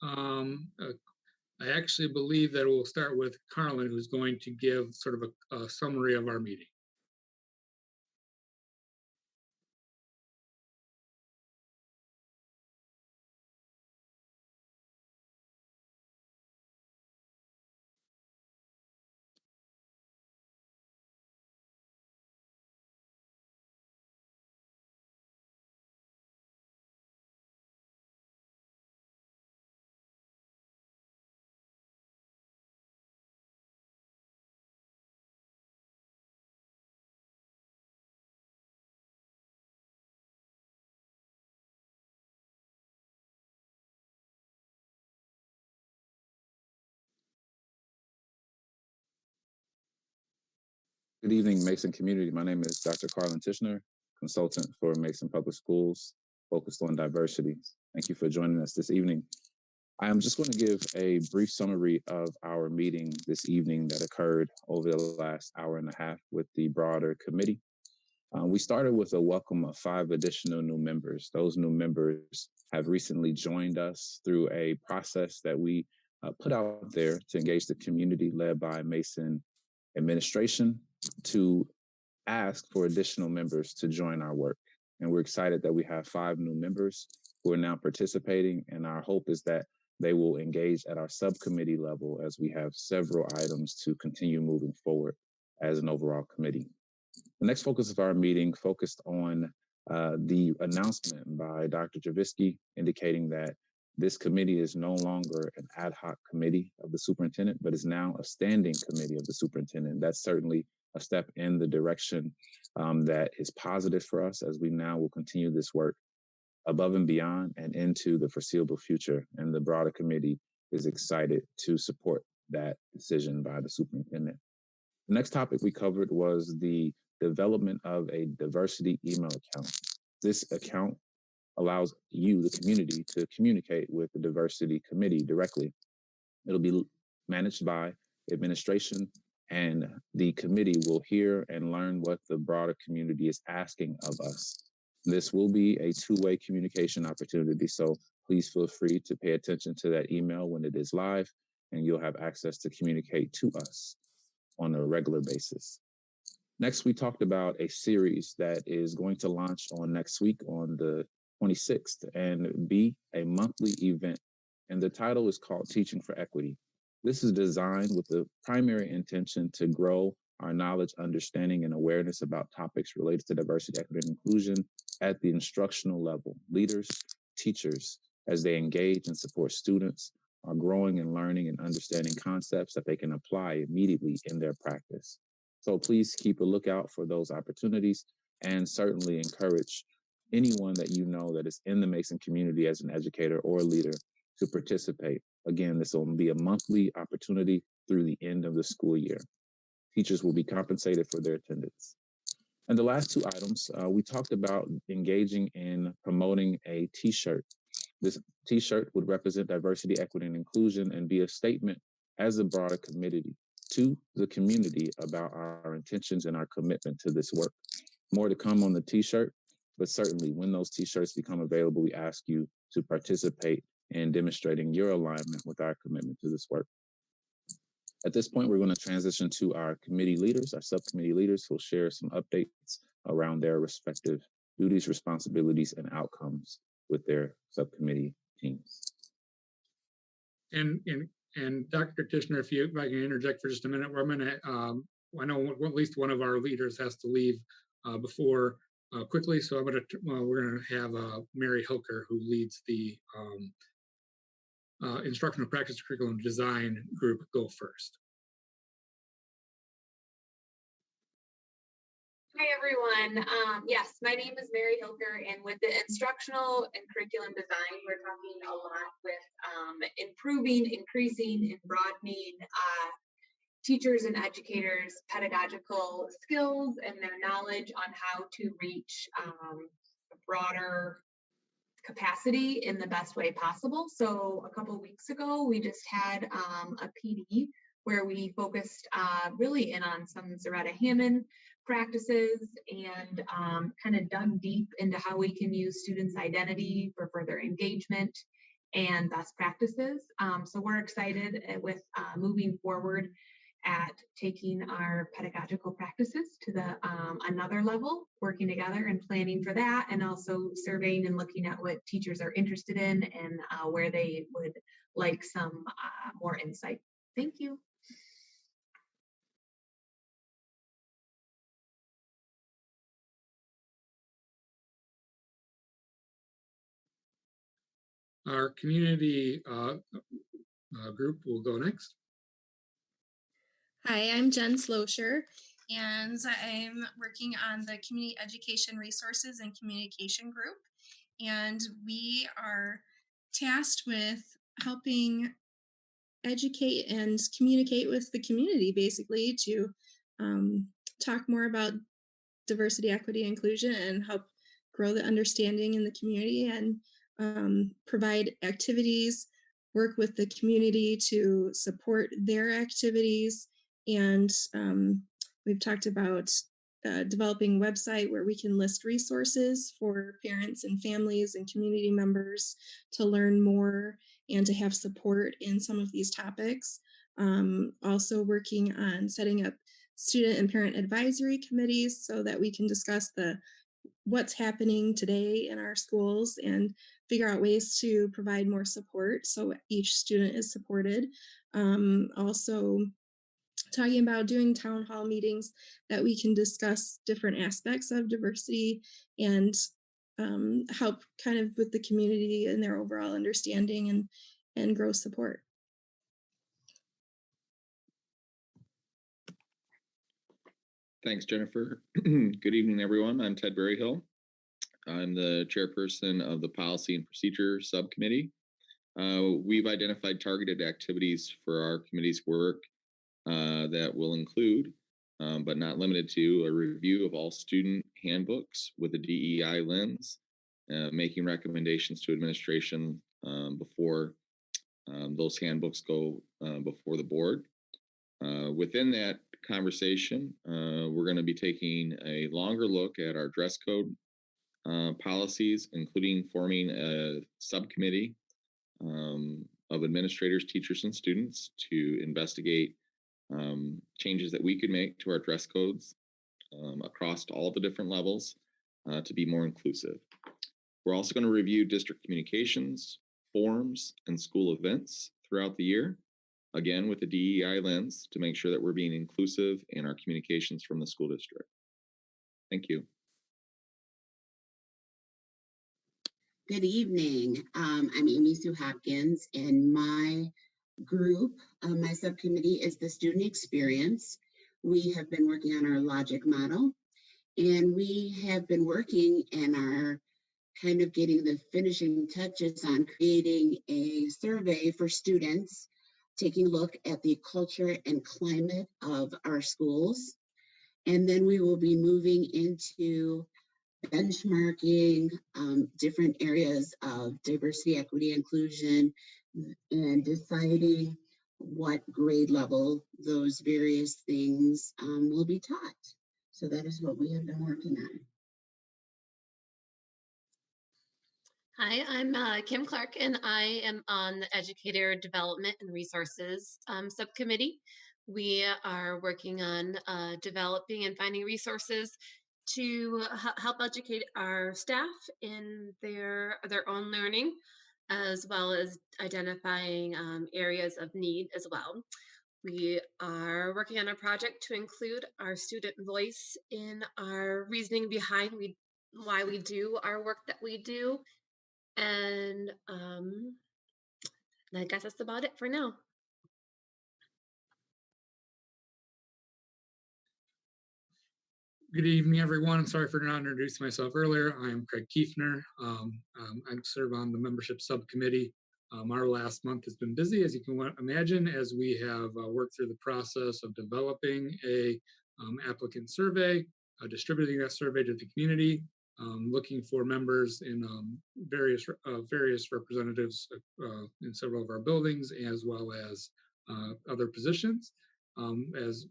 I actually believe that we'll start with Carlin, who's going to give sort of a summary of our meeting. Good evening, Mason community. My name is Dr. Carlin Tishner, consultant for Mason Public Schools, focused on diversity. Thank you for joining us this evening. I am just going to give a brief summary of our meeting this evening that occurred over the last hour and a half with the broader committee. We started with a welcome of 5 additional new members. Those new members have recently joined us through a process that we put out there to engage the community, led by Mason administration, to ask for additional members to join our work. And we're excited that we have 5 new members who are now participating. And our hope is that they will engage at our subcommittee level as we have several items to continue moving forward as an overall committee. The next focus of our meeting focused on the announcement by Dr. Chaviski indicating that this committee is no longer an ad hoc committee of the superintendent, but is now a standing committee of the superintendent. That's certainly a step in the direction that is positive for us, as we now will continue this work above and beyond and into the foreseeable future. And the broader committee is excited to support that decision by the superintendent. The next topic we covered was the development of a diversity email account. This account allows you, the community, to communicate with the diversity committee directly. It'll be managed by administration, and the committee will hear and learn what the broader community is asking of us. This will be a two-way communication opportunity, so please feel free to pay attention to that email when it is live, and you'll have access to communicate to us on a regular basis. Next, we talked about a series that is going to launch on next week on the 26th and be a monthly event. And the title is called Teaching for Equity. This is designed with the primary intention to grow our knowledge, understanding, and awareness about topics related to diversity, equity, and inclusion at the instructional level. Leaders, teachers, as they engage and support students, are growing and learning and understanding concepts that they can apply immediately in their practice. So please keep a lookout for those opportunities, and certainly encourage anyone that you know that is in the Mason community as an educator or a leader to participate. Again, this will be a monthly opportunity through the end of the school year. Teachers will be compensated for their attendance. And the last 2 items, we talked about engaging in promoting a t-shirt. This t-shirt would represent diversity, equity, and inclusion and be a statement as a broader committee to the community about our intentions and our commitment to this work. More to come on the t-shirt, but certainly when those t-shirts become available, we ask you to participate in demonstrating your alignment with our commitment to this work. At this point, we're going to transition to our committee leaders, our subcommittee leaders, who will share some updates around their respective duties, responsibilities, and outcomes with their subcommittee teams. And Dr. Tishner, if I can interject for just a minute, we're going to, I know at least one of our leaders has to leave before quickly, so we're going to have Mary Hilker, who leads the instructional practice curriculum design group, go first. Hi, everyone. Yes, my name is Mary Hilker, and with the instructional and curriculum design, we're talking a lot with improving, increasing, and broadening teachers and educators' pedagogical skills and their knowledge on how to reach a broader capacity in the best way possible. So a couple of weeks ago, we just had a PD where we focused really in on some Zaretta Hammond practices and kind of dug deep into how we can use students' identity for further engagement and best practices. So we're excited with moving forward at taking our pedagogical practices to the another level, working together and planning for that, and also surveying and looking at what teachers are interested in and where they would like some more insight. Thank you. Our community group will go next. Hi, I'm Jen Slosher, and I'm working on the Community Education Resources and Communication Group. And we are tasked with helping educate and communicate with the community, basically, to talk more about diversity, equity, inclusion, and help grow the understanding in the community, and provide activities, work with the community to support their activities. And we've talked about developing a website where we can list resources for parents and families and community members to learn more and to have support in some of these topics. Also working on setting up student and parent advisory committees so that we can discuss what's happening today in our schools and figure out ways to provide more support so each student is supported. Also talking about doing town hall meetings that we can discuss different aspects of diversity and help kind of with the community and their overall understanding and grow support. Thanks, Jennifer. Good evening, everyone. I'm Ted Berryhill. I'm the chairperson of the Policy and Procedure Subcommittee. We've identified targeted activities for our committee's work that will include, but not limited to, a review of all student handbooks with a DEI lens, making recommendations to administration before those handbooks go before the board. Within that conversation, we're going to be taking a longer look at our dress code policies, including forming a subcommittee of administrators, teachers, and students to investigate changes that we could make to our dress codes across all the different levels to be more inclusive. We're also going to review district communications, forums, and school events throughout the year, again with the DEI lens, to make sure that we're being inclusive in our communications from the school district. Thank you. Good evening. I'm Amy Sue Hopkins, and my group, my subcommittee is the student experience. We have been working on our logic model, and we have been working and are kind of getting the finishing touches on creating a survey for students, taking a look at the culture and climate of our schools. And then we will be moving into benchmarking different areas of diversity, equity, inclusion, and deciding what grade level those various things will be taught. So that is what we have been working on. Hi, I'm Kim Clark, and I am on the Educator Development and Resources Subcommittee. We are working on developing and finding resources to help educate our staff in their own learning, as well as identifying areas of need as well. We are working on a project to include our student voice in our reasoning behind why we do our work that we do. And I guess that's about it for now. Good evening, everyone. Sorry for not introducing myself earlier. I am Craig Kiefner. I serve on the membership subcommittee. Our last month has been busy, as you can imagine, as we have worked through the process of developing a applicant survey, distributing that survey to the community, looking for members in various representatives in several of our buildings, as well as other positions. As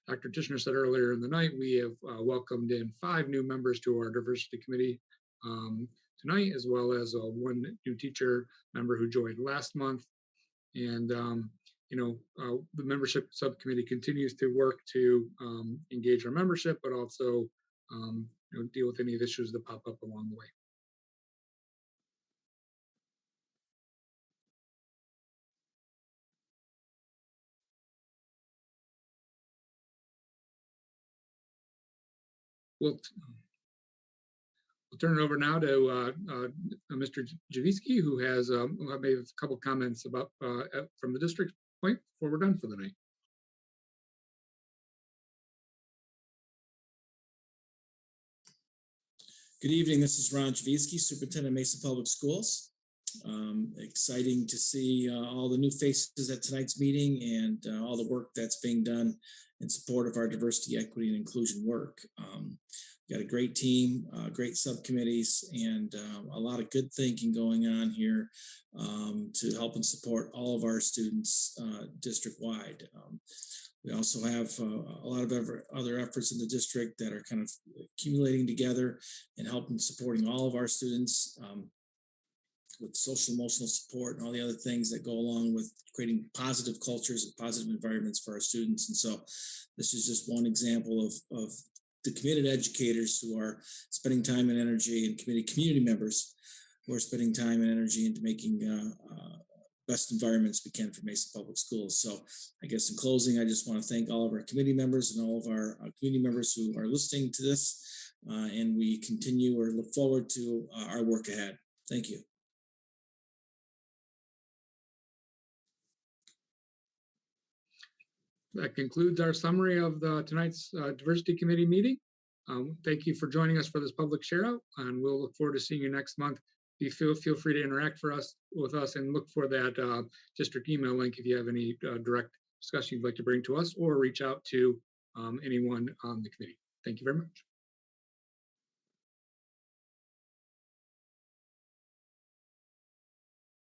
Dr. Tishner said earlier in the night, we have welcomed in 5 new members to our diversity committee to tonight, as well as one new teacher member who joined last month. And the membership subcommittee continues to work to engage our membership, but also deal with any issues that pop up along the way. We'll turn it over now to Mr. Chaviski, who has made a couple comments about from the district point before we're done for the night. Good evening. This is Ron Chaviski, Superintendent of Mesa Public Schools. Exciting to see all the new faces at tonight's meeting and all the work that's being done in support of our diversity, equity, and inclusion work. We've got a great team, great subcommittees, and a lot of good thinking going on here to help and support all of our students district-wide. We also have a lot of other efforts in the district that are kind of accumulating together and helping supporting all of our students with social emotional support and all the other things that go along with creating positive cultures and positive environments for our students. And so this is just one example of the committed educators who are spending time and energy, and community members who are spending time and energy into making best environments we can for Mesa Public Schools. So I guess in closing, I just want to thank all of our committee members and all of our community members who are listening to this, and we continue or look forward to our work ahead. Thank you. That concludes our summary of tonight's Diversity Committee meeting. Thank you for joining us for this public share out, and we'll look forward to seeing you next month. Feel free to interact with us and look for that district email link if you have any direct discussion you'd like to bring to us, or reach out to anyone on the committee. Thank you very much.